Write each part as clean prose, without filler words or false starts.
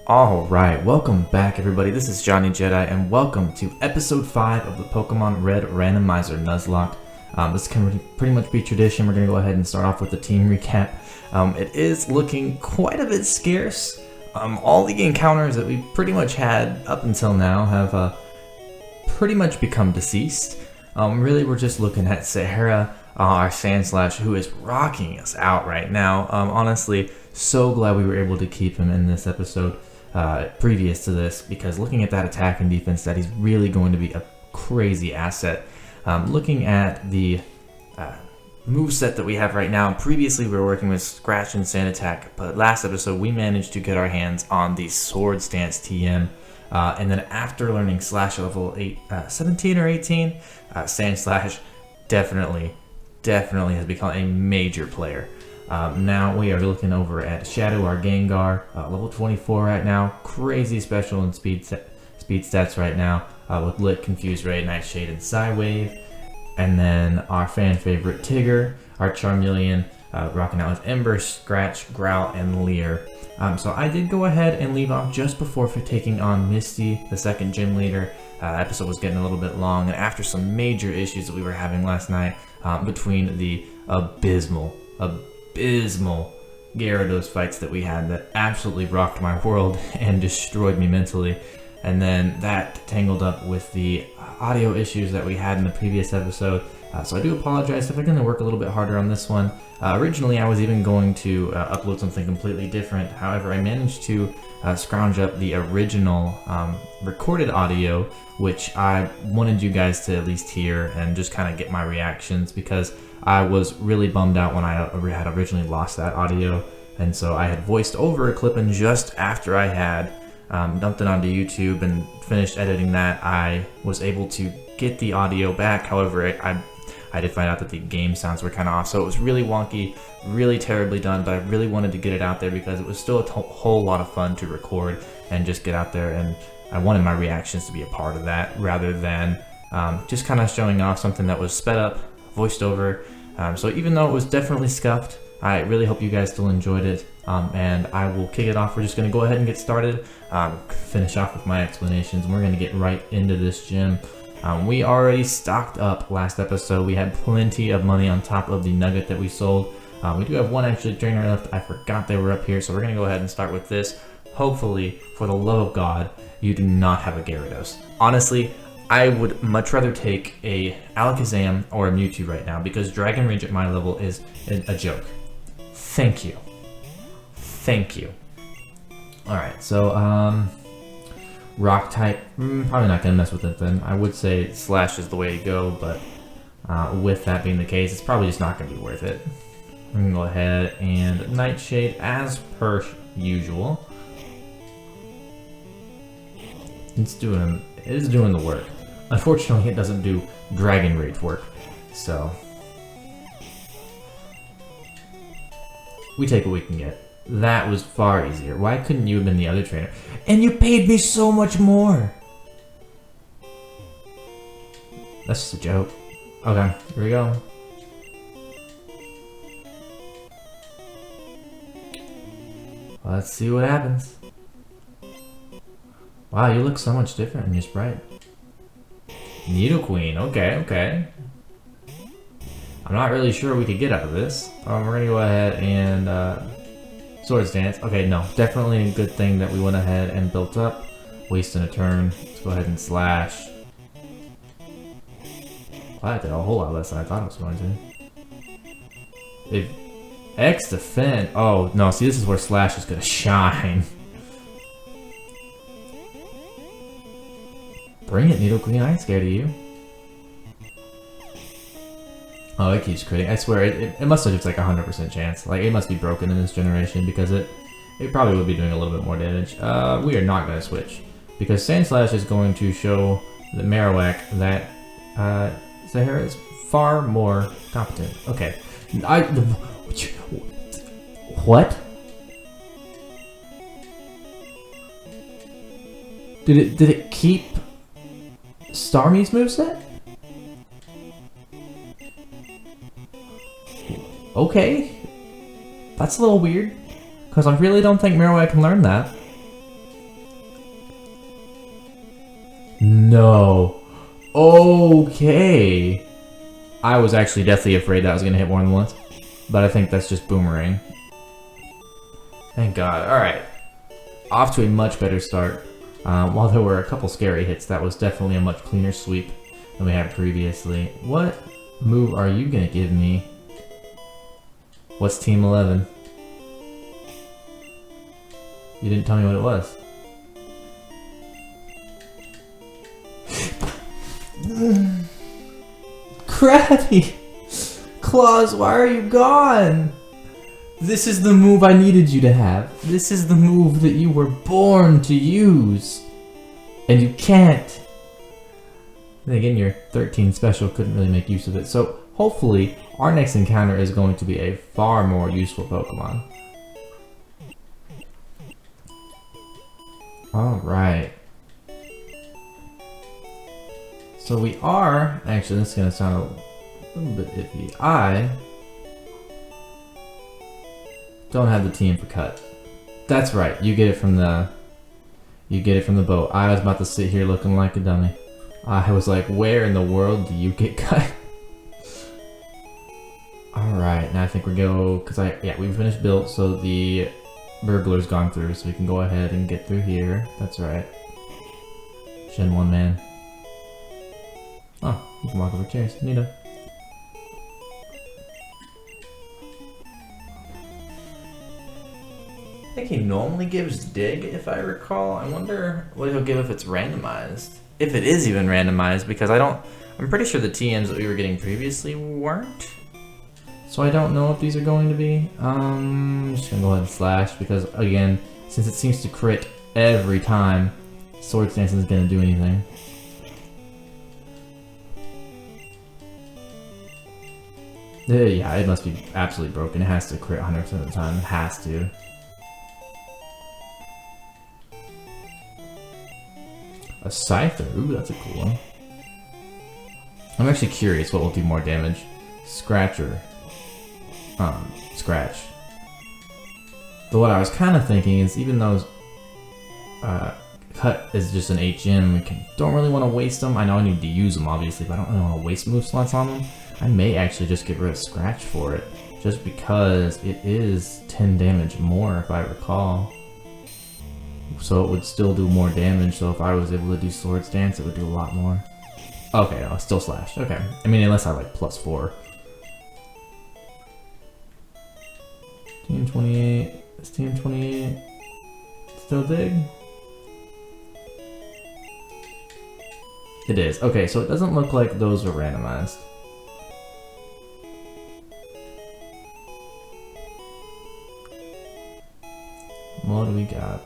Alright, welcome back everybody, this is Johnny Jedi and welcome to episode 5 of the Pokemon Red Randomizer Nuzlocke. This can pretty much be tradition. We're going to go ahead and start off with the team recap. It is looking quite a bit scarce. All the encounters that we pretty much had up until now have pretty much become deceased. Really we're just looking at Sahara, our Sandslash, who is rocking us out right now. Honestly, so glad we were able to keep him in this episode. Previous to this, because looking at that attack and defense, that he's really going to be a crazy asset. Looking at the moveset that we have right now, previously we were working with Scratch and Sand Attack, but last episode we managed to get our hands on the Sword Stance TM, and then after learning Slash level 17 or 18, Sand Slash definitely has become a major player. Now we are looking over at Shadow, our Gengar, level 24 right now. Crazy special and speed stats right now, with Lit, Confuse Ray, Nightshade, and Psywave. And then our fan favorite Tigger, our Charmeleon, rocking out with Ember, Scratch, Growl, and Leer. So I did go ahead and leave off just before taking on Misty, the second gym leader. Episode was getting a little bit long, and after some major issues that we were having last night, between the abysmal Gyarados fights that we had that absolutely rocked my world and destroyed me mentally, and then that tangled up with the audio issues that we had in the previous episode. So I do apologize if I'm going to work a little bit harder on this one. Originally I was even going to upload something completely different. However, I managed to scrounge up the original recorded audio, which I wanted you guys to at least hear and just kind of get my reactions, because I was really bummed out when I had originally lost that audio, and so I had voiced over a clip, and just after I had dumped it onto YouTube and finished editing that, I was able to get the audio back. However, I did find out that the game sounds were kind of off, so it was really wonky, really terribly done, but I really wanted to get it out there because it was still a whole lot of fun to record and just get out there, and I wanted my reactions to be a part of that rather than just kind of showing off something that was sped up, voiced over. So even though it was definitely scuffed, I really hope you guys still enjoyed it, and I will kick it off. We're just going to go ahead and get started, finish off with my explanations, and we're going to get right into this gym. We already stocked up last episode. We had plenty of money on top of the nugget that we sold. We do have one actually trainer left. I forgot they were up here, so we're going to go ahead and start with this. Hopefully, for the love of God, you do not have a Gyarados. Honestly, I would much rather take a Alakazam or a Mewtwo right now, because Dragon Rage at my level is a joke. Thank you. Thank you. Alright, so, Rock type, probably not going to mess with it then. I would say Slash is the way to go, but with that being the case, it's probably just not going to be worth it. I'm going to go ahead and Nightshade as per usual. It is doing the work. Unfortunately, it doesn't do Dragon Rage work, so we take what we can get. That was far easier. Why couldn't you have been the other trainer? And you paid me so much more! That's just a joke. Okay, here we go. Let's see what happens. Wow, you look so much different in your sprite. Nidoqueen, okay. I'm not really sure what we could get out of this. We're gonna go ahead and Sword Stance. Okay, no, definitely a good thing that we went ahead and built up. Wasting a turn. Let's go ahead and Slash. Well, I did a whole lot less than I thought I was going to. If X defend. Oh no, see, this is where Slash is gonna shine. Bring it, Nidoqueen, I ain't scared of you. Oh, it keeps critting. I swear, it must have just like 100% chance. Like, it must be broken in this generation, because it probably would be doing a little bit more damage. We are not going to switch, because Sandslash is going to show the Marowak that Sahara is far more competent. Okay. What? Did it keep Starmie's moveset? Okay. That's a little weird, because I really don't think Marowak can learn that. No. Okay. I was actually deathly afraid that I was going to hit more than once. But I think that's just boomerang. Thank God. Alright. Off to a much better start. While there were a couple scary hits, that was definitely a much cleaner sweep than we had previously. What move are you going to give me? What's Team 11? You didn't tell me what it was. Crabby! Claus, why are you gone? This is the move I needed you to have. This is the move that you were born to use. And you can't. Then again, your 13 special couldn't really make use of it. So hopefully, our next encounter is going to be a far more useful Pokemon. Alright. So we are... Actually, this is going to sound a little bit iffy. I don't have the TM for cut. That's right. You get it from the... You get it from the boat. I was about to sit here looking like a dummy. I was like, where in the world do you get cut? Alright, now I think we go... Because we finished built, so the burglar's gone through, so we can go ahead and get through here. That's right. Gen 1 man. Oh, you can walk over chairs. Neato. I think he normally gives dig, if I recall. I wonder what he'll give if it's randomized. If it is even randomized, because I'm pretty sure the TMs that we were getting previously weren't. So I don't know if these are going to be. I'm just gonna go ahead and slash, because again, since it seems to crit every time, Swords Dance isn't gonna do anything. Yeah, it must be absolutely broken. It has to crit 100% of the time. It has to. A Scyther. Ooh, that's a cool one. I'm actually curious what will do more damage. Scratch or... Scratch. But what I was kind of thinking is, even though Cut is just an HM, don't really want to waste them. I know I need to use them, obviously, but I don't really want to waste move slots on them. I may actually just get rid of Scratch for it, just because it is 10 damage more, if I recall. So it would still do more damage, so if I was able to do Swords Dance, it would do a lot more. Okay, no, still slash. Okay. I mean, unless I like +4. Team 28. Is Team 28 still dig? It is. Okay, so it doesn't look like those are randomized. What do we got?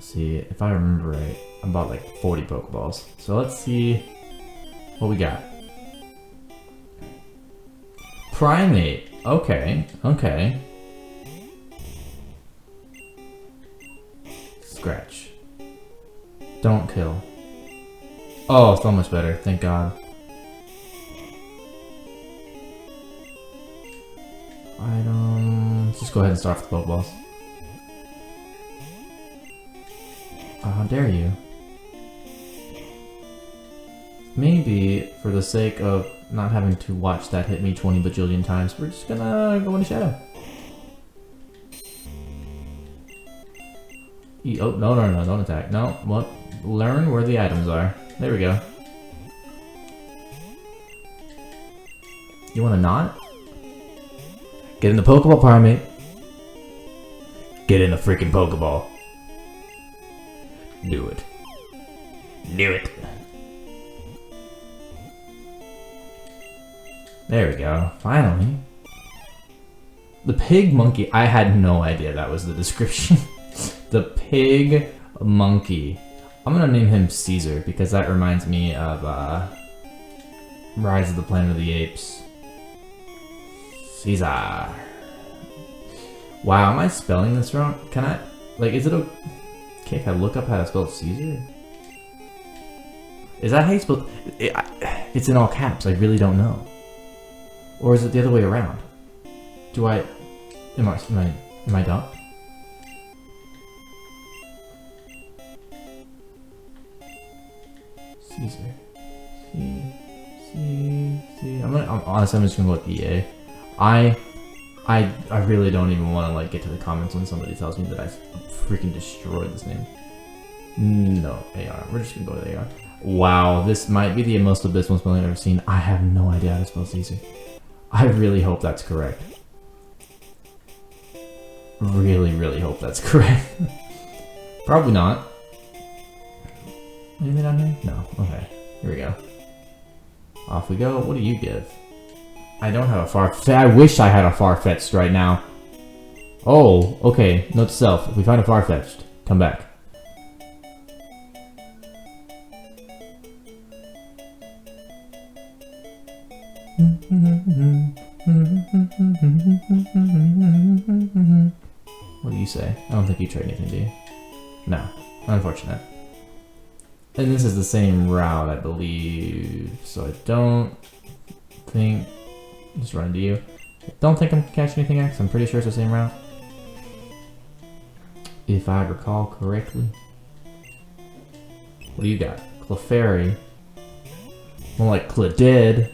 See, if I remember right, I bought like 40 Pokeballs. So let's see what we got. Primate. Okay, okay. Scratch. Don't kill. Oh, so much better. Thank God. Let's just go ahead and start with the Pokeballs. How dare you? Maybe, for the sake of not having to watch that hit me 20 bajillion times, we're just gonna go into Shadow. Oh, no, don't attack. No, what? Learn where the items are. There we go. You wanna not? Get in the Pokeball, Primate. Get in the freaking Pokeball. Do it. Do it. There we go. Finally. The pig monkey. I had no idea that was the description. The pig monkey. I'm gonna name him Caesar because that reminds me of Rise of the Planet of the Apes. Caesar. Wow, am I spelling this wrong? Can I, like, is it okay if I look up how to spell Caesar? Is that how you spell it? It's in all caps, I really don't know. Or is it the other way around? Am I dumb? Caesar. Honestly, I'm just gonna go with EA. I really don't even want to like get to the comments when somebody tells me that I freaking destroyed this name. No, AR. We're just gonna go with AR. Wow, this might be the most abysmal spelling I've ever seen. I have no idea how to spell Caesar. I really hope that's correct. Really hope that's correct. Probably not. Anything down here? No. Okay. Here we go. Off we go. What do you give? I don't have a far-fetched. I wish I had a far-fetched right now. Oh, okay. Note to self. If we find a far-fetched, come back. What do you say? I don't think you trade anything, do you? No. Unfortunate. And this is the same route, I believe. So I don't think... Just run into you. I don't think I'm catching anything else. I'm pretty sure it's the same route. If I recall correctly. What do you got? Clefairy. More like Cladid.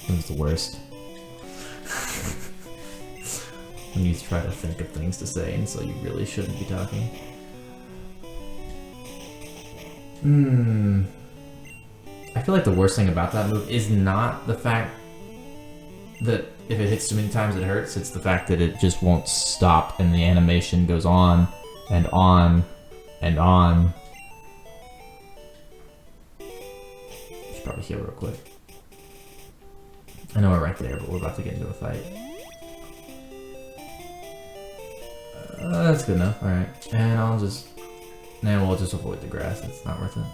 That's the worst. When you try to think of things to say, and so you really shouldn't be talking. I feel like the worst thing about that move is not the fact that if it hits too many times it hurts, it's the fact that it just won't stop and the animation goes on and on and on. Should probably heal real quick. I know we're right there, but we're about to get into a fight. That's good enough, alright. And I'll just... Nah, we'll just avoid the grass, it's not worth it.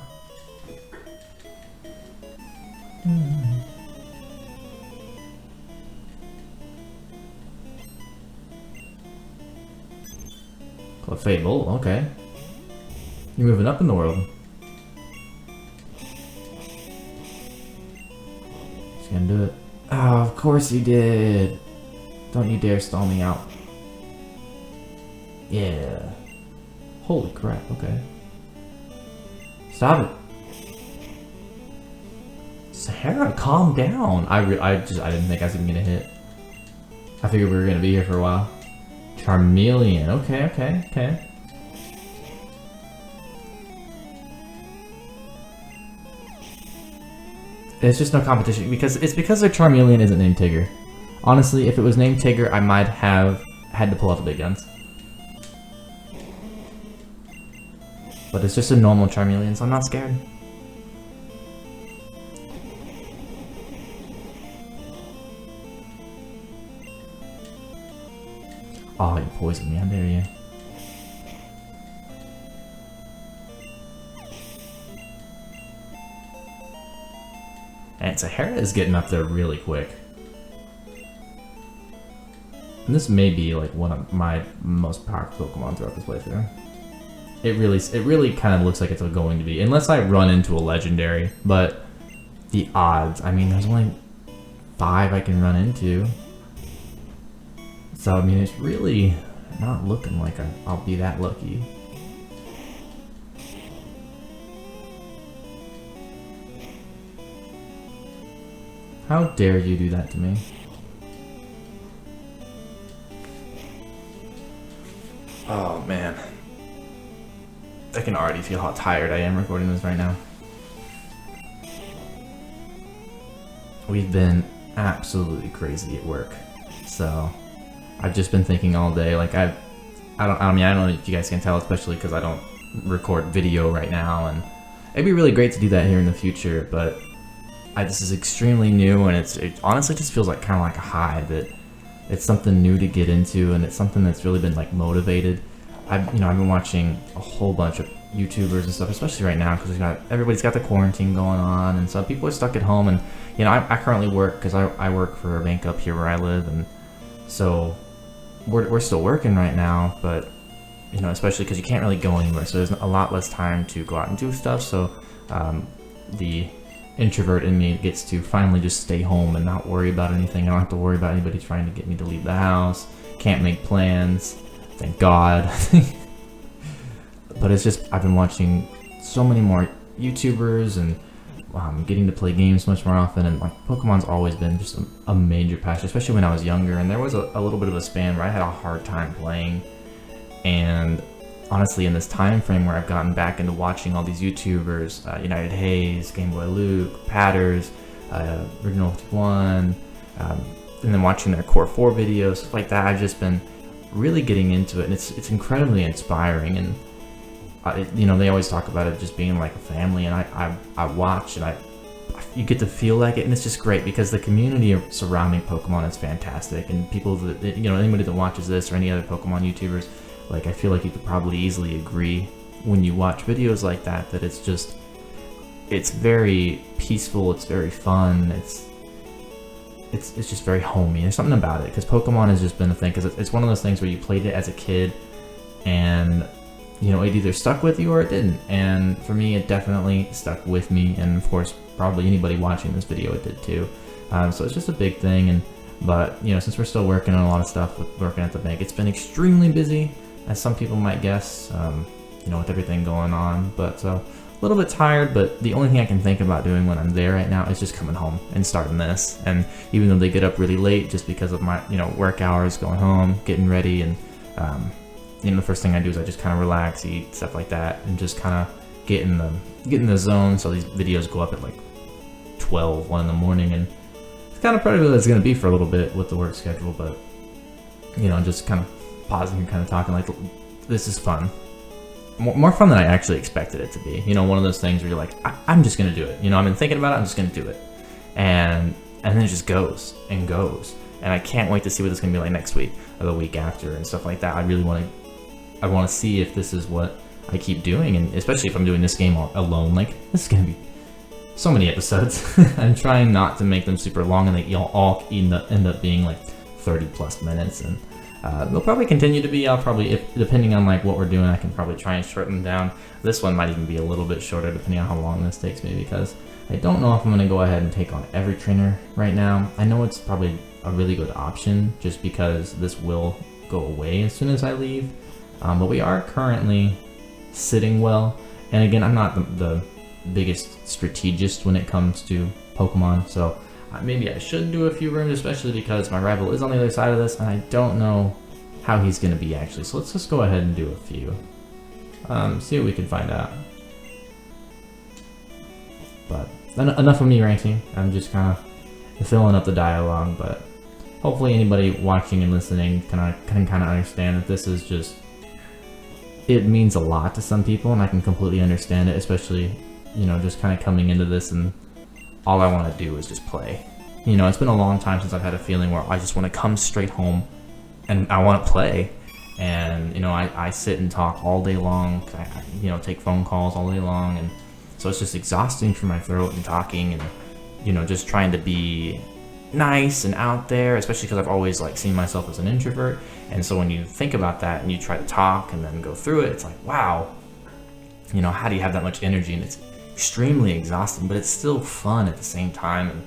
Clefable, okay. You're moving up in the world. Just gonna do it. Oh, of course you did. Don't you dare stall me out. Yeah. Holy crap, okay. Stop it. Sahara, calm down. I didn't think I was even gonna hit. I figured we were gonna be here for a while. Charmeleon, okay. It's just no competition because their Charmeleon isn't named Tigger. Honestly, if it was named Tigger, I might have had to pull out the big guns. But it's just a normal Charmeleon, so I'm not scared. Oh, you poisoned me, how dare you. And Sahara is getting up there really quick. And this may be like one of my most powerful Pokemon throughout this playthrough. It really kind of looks like it's going to be, unless I run into a legendary, but the odds, I mean, there's only 5 I can run into. So, I mean, it's really not looking like I'll be that lucky. How dare you do that to me? Oh, man. I can already feel how tired I am recording this right now. We've been absolutely crazy at work, so I've just been thinking all day. Like I don't know if you guys can tell, especially because I don't record video right now, and it'd be really great to do that here in the future. But this is extremely new, and it honestly just feels like kind of like a high that it's something new to get into, and it's something that's really been like motivated. I've been watching a whole bunch of YouTubers and stuff, especially right now because everybody's got the quarantine going on, and so people are stuck at home. And I currently work because I work for a bank up here where I live, and so we're still working right now. But especially because you can't really go anywhere, so there's a lot less time to go out and do stuff. So the introvert in me gets to finally just stay home and not worry about anything. I don't have to worry about anybody trying to get me to leave the house. Can't make plans. Thank God. But it's just, I've been watching so many more YouTubers and getting to play games much more often, and like Pokemon's always been just a major passion, especially when I was younger. And there was a little bit of a span where I had a hard time playing, and honestly, in this time frame where I've gotten back into watching all these YouTubers, United Hayes, Game Boy Luke, Patters, Original 51, and then watching their Core 4 videos, stuff like that, I've just been really getting into it, and it's incredibly inspiring. And they always talk about it just being like a family, and I watch, and you get to feel like it, and it's just great because the community surrounding Pokemon is fantastic, and people that, anybody that watches this or any other Pokemon YouTubers, like, I feel like you could probably easily agree when you watch videos like that it's very peaceful, it's very fun, it's just very homey. There's something about it, because Pokemon has just been a thing, because it's one of those things where you played it as a kid, and it either stuck with you or it didn't. And for me, it definitely stuck with me, and of course, probably anybody watching this video, it did too. So it's just a big thing. But since we're still working on a lot of stuff, working at the bank, it's been extremely busy, as some people might guess, with everything going on. But a little bit tired, but the only thing I can think about doing when I'm there right now is just coming home and starting this. And even though they get up really late just because of my, work hours, going home, getting ready, and, the first thing I do is I just kind of relax, eat, stuff like that, and just kind of get in the zone. So these videos go up at like 12, 1 in the morning, and it's kind of probably what it's going to be for a little bit with the work schedule, but, just kind of pausing and kind of talking like, this is fun. More fun than I actually expected it to be. One of those things where you're like, I'm just going to do it. I've been thinking about it, I'm just going to do it. And then it just goes and goes. And I can't wait to see what it's going to be like next week or the week after and stuff like that. I want to see if this is what I keep doing, and especially if I'm doing this game alone. Like, this is going to be so many episodes. I'm trying not to make them super long, and they all end up being like 30 plus minutes, and they'll probably continue to be. I'll probably, if depending on like what we're doing, I can probably try and shorten them down. This one might even be a little bit shorter depending on how long this takes me, because I don't know if I'm going to go ahead and take on every trainer right now. I know it's probably a really good option just because this will go away as soon as I leave. But we are currently sitting well, and again, I'm not the biggest strategist when it comes to Pokemon, so maybe I should do a few rooms, especially because my rival is on the other side of this, and I don't know how he's going to be actually, so let's just go ahead and do a few. See what we can find out. But enough of me ranting, I'm just kind of filling up the dialogue, but hopefully anybody watching and listening can kind of understand that this is just, it means a lot to some people, and I can completely understand it, especially, just kind of coming into this and all I want to do is just play. It's been a long time since I've had a feeling where I just want to come straight home and I want to play. And, I sit and talk all day long, take phone calls all day long, and so it's just exhausting for my throat and talking and, just trying to be nice and out there, especially because I've always seen myself as an introvert. And so when you think about that and you try to talk and then go through it, it's like, wow, how do you have that much energy? And it's extremely exhausting, but it's still fun at the same time. And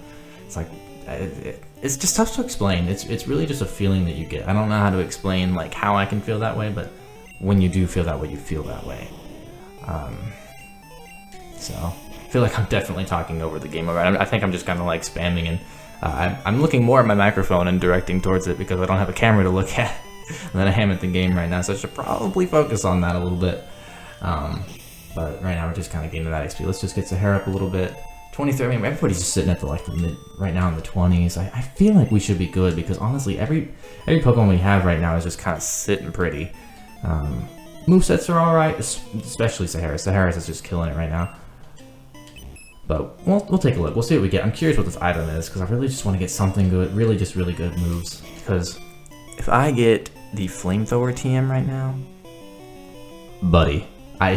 it's like, it's just tough to explain. It's really just a feeling that you get. I don't know how to explain how I can feel that way, but when you do feel that way, you feel that way. So I feel like I'm definitely talking over the game. I think I'm just kind of spamming, and I'm looking more at my microphone and directing towards it because I don't have a camera to look at than I am at the game right now, so I should probably focus on that a little bit. But right now we're just kind of getting to that XP. Let's just get Sahara up a little bit. 23, everybody's just sitting at the the mid, right now in the 20s. I feel like we should be good because honestly, every Pokemon we have right now is just kind of sitting pretty. Movesets are alright, especially Sahara. Sahara's is just killing it right now. But we'll take a look. We'll see what we get. I'm curious what this item is because I really just want to get something good, really just really good moves. Because if I get the Flamethrower TM right now, buddy, I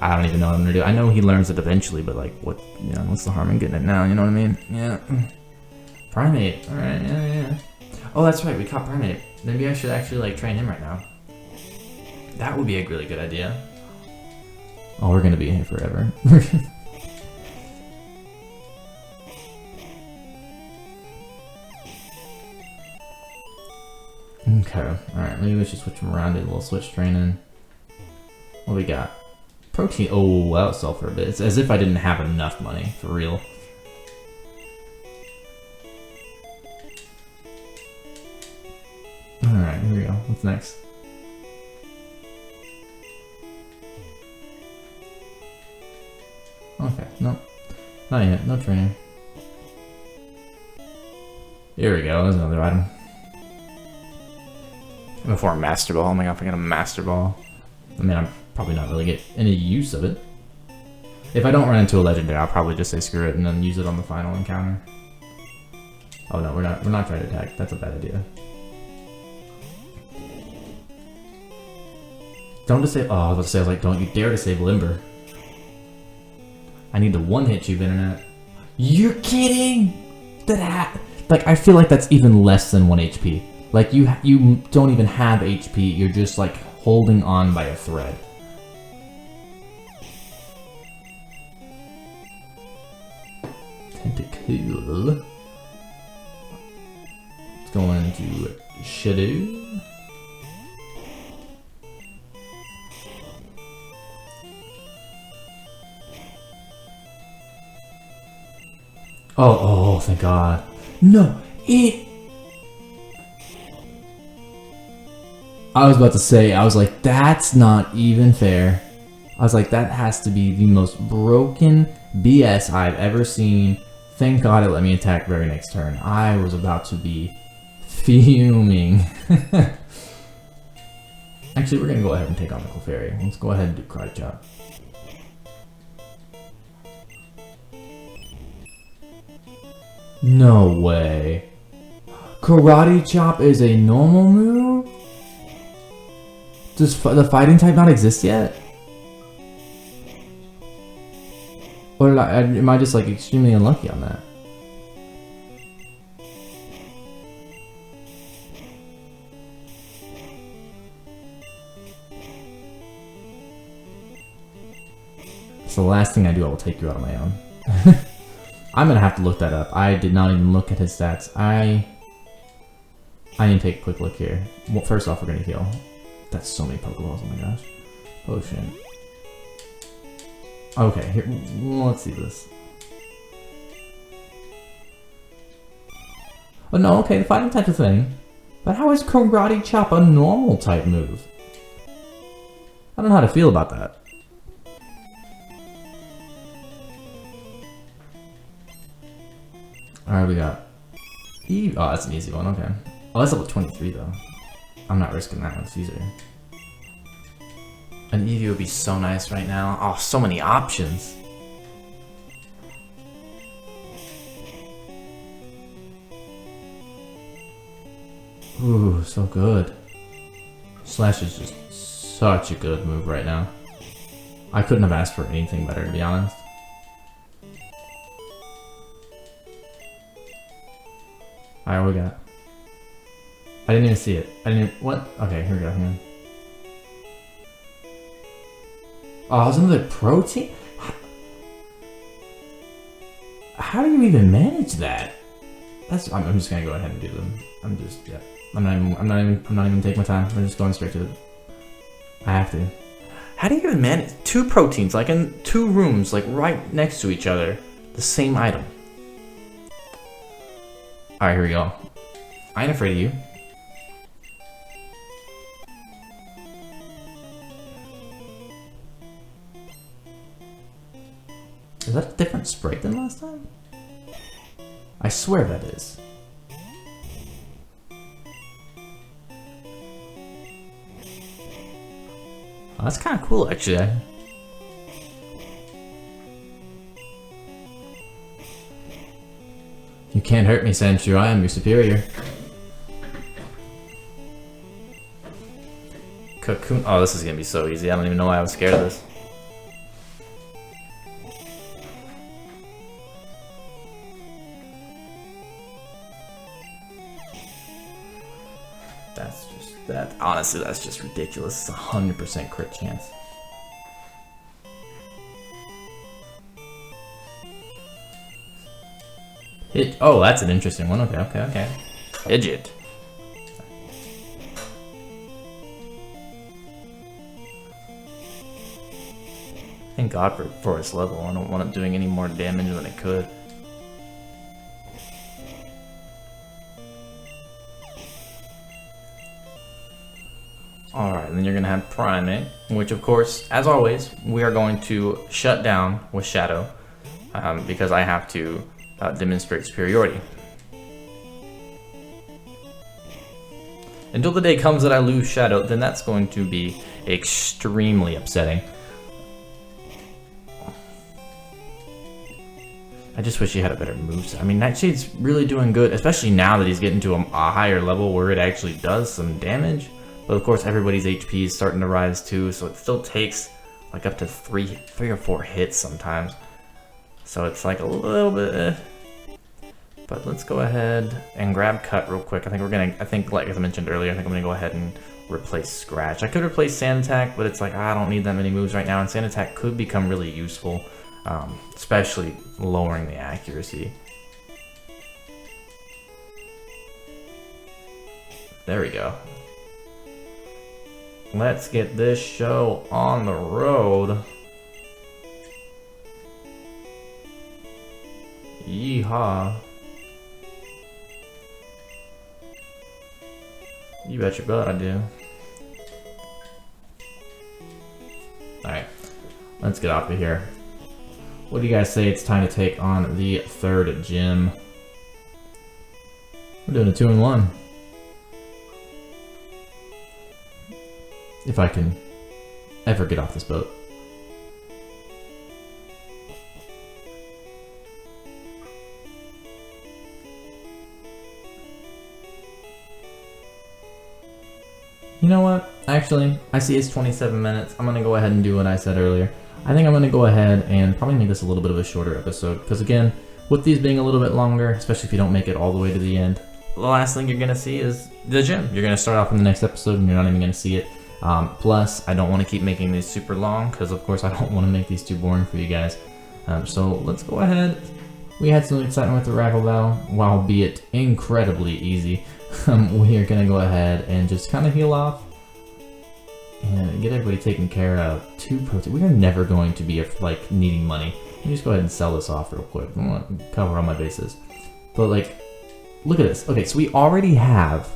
don't even know what I'm gonna do. I know he learns it eventually, but what's the harm in getting it now? You know what I mean? Yeah. Primate. All right. Yeah. Oh, that's right. We caught Primate. Maybe I should actually train him right now. That would be a really good idea. Oh, we're gonna be in here forever. Okay, alright, maybe we should switch him around, do a little switch training. What we got? Protein. Oh, that was sell for a bit. It's as if I didn't have enough money, for real. Alright, here we go. What's next? Okay, nope. Not yet. No training. Here we go. There's another item. Before a Master Ball. Oh my god, if I get a Master Ball. I mean, I'm probably not really get any use of it. If I don't run into a Legendary, I'll probably just say screw it and then use it on the final encounter. Oh no, we're not trying to attack. That's a bad idea. Don't disable. Oh, I was about to say, I was like, don't you dare disable Ember. I need to one-hit you, Internet. You're kidding! Like, I feel like that's even less than 1 HP. Like, you don't even have HP, you're just, like, holding on by a thread. Tentacool. Let's go into Shadow. Oh, thank God. No, I was about to say, I was like, that's not even fair. I was like, that has to be the most broken BS I've ever seen. Thank God it let me attack very next turn. I was about to be fuming. Actually, we're gonna go ahead and take on the Clefairy. Let's go ahead and do Karate Chop. No way. Karate Chop is a normal move? Does the fighting type not exist yet? Or am I just like extremely unlucky on that? So the last thing I do, I will take you out on my own. I'm gonna have to look that up. I did not even look at his stats. I need to take a quick look here. Well, first off, we're gonna heal. That's so many Pokeballs, oh my gosh. Potion. Okay, here, let's see this. Oh no, okay, the fighting type's a thing. But how is Karate Chop a normal type move? I don't know how to feel about that. Alright, we got Eve. Oh, that's an easy one, okay. Oh, that's level 23 though. I'm not risking that, it's easier. An Eevee would be so nice right now. Oh, so many options. Ooh, so good. Slash is just such a good move right now. I couldn't have asked for anything better, to be honest. Alright, what we got? I didn't even see it. I didn't even, what? Okay, here we go, here. Oh, there's another protein? How do you even manage that? I'm just gonna go ahead and do them. I'm not even taking my time. I'm just going straight to it. I have to. How do you even manage 2 proteins, like in 2 rooms, like right next to each other, the same item? Alright, here we go. I ain't afraid of you. Is that a different sprite than last time? I swear that is. Oh, that's kind of cool, actually. You can't hurt me, Sandshrew. I am your superior. Cocoon. Oh, this is gonna be so easy. I don't even know why I was scared of this. Honestly, that's just ridiculous. It's 100% crit chance. Oh, that's an interesting one. Okay. Pidgeot. Thank God for its level. I don't want it doing any more damage than it could. Alright, and then you're going to have Primate, which of course, as always, we are going to shut down with Shadow, because I have to demonstrate superiority. Until the day comes that I lose Shadow, then that's going to be extremely upsetting. I just wish he had a better moveset. I mean, Nightshade's really doing good, especially now that he's getting to a higher level where it actually does some damage. But of course, everybody's HP is starting to rise too, so it still takes like up to three or four hits sometimes. So it's like a little bit. But let's go ahead and grab Cut real quick. I think like as I mentioned earlier, I think I'm gonna go ahead and replace Scratch. I could replace Sand Attack, but it's like I don't need that many moves right now, and Sand Attack could become really useful, especially lowering the accuracy. There we go. Let's get this show on the road. Yeehaw. You bet your butt I do. Alright, let's get off of here. What do you guys say it's time to take on the third gym? We're doing a 2-in-1. If I can ever get off this boat. You know what? Actually, I see it's 27 minutes. I'm gonna go ahead and do what I said earlier. I think I'm gonna go ahead and probably make this a little bit of a shorter episode, because again, with these being a little bit longer, especially if you don't make it all the way to the end, the last thing you're gonna see is the gym. You're gonna start off in the next episode and you're not even gonna see it. Plus, I don't want to keep making these super long, because of course I don't want to make these too boring for you guys. So let's go ahead. We had some excitement with the Raffle Battle, while be it incredibly easy. We are gonna go ahead and just kind of heal off and get everybody taken care of. 2 protein. We are never going to be like needing money. Let me just go ahead and sell this off real quick. I want to cover all my bases. But like, look at this. Okay, so we already have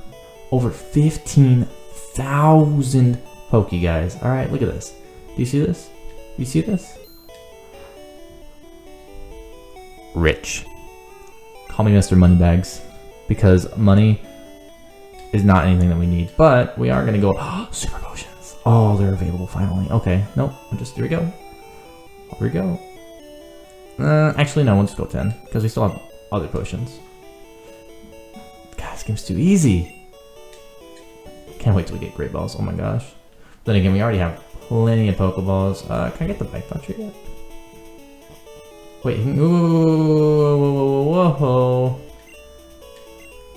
over 15,000 Poke guys. All right, look at this. Do you see this? You see this? Rich. Call me Mr. Moneybags, because money is not anything that we need, but we are gonna go super potions. Oh, they're available finally. Okay, nope. Here we go. Here we go. Actually, no. We'll just go 10 because we still have other potions. God, this game's too easy. Can't wait till we get Great Balls. Oh my gosh. Then again, we already have plenty of Pokeballs. Can I get the Bike Puncher yet? Wait. Whoa.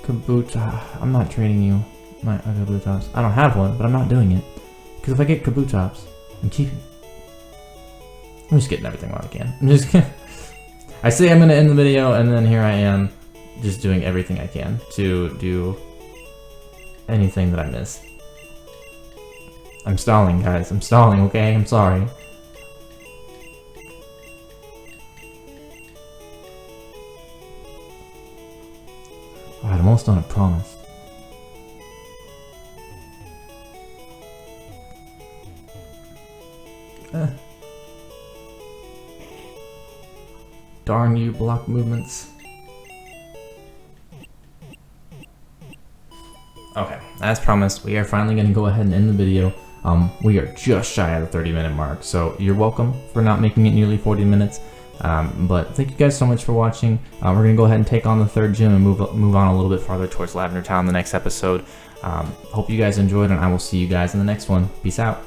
Kabuto. I'm not trading you my Kabutops. I don't have one, but I'm not doing it. Because if I get Kabutops, I'm keeping. I'm just getting everything while I can. I'm just kidding. I say I'm going to end the video, and then here I am just doing everything I can to do anything that I missed. I'm stalling, guys. I'm stalling, okay? I'm sorry. Alright, I'm almost done, I promise. Darn you, block movements. Okay, as promised, we are finally going to go ahead and end the video. We are just shy of the 30-minute mark, so you're welcome for not making it nearly 40 minutes. But thank you guys so much for watching. We're going to go ahead and take on the third gym and move on a little bit farther towards Lavender Town in the next episode. Hope you guys enjoyed, and I will see you guys in the next one. Peace out.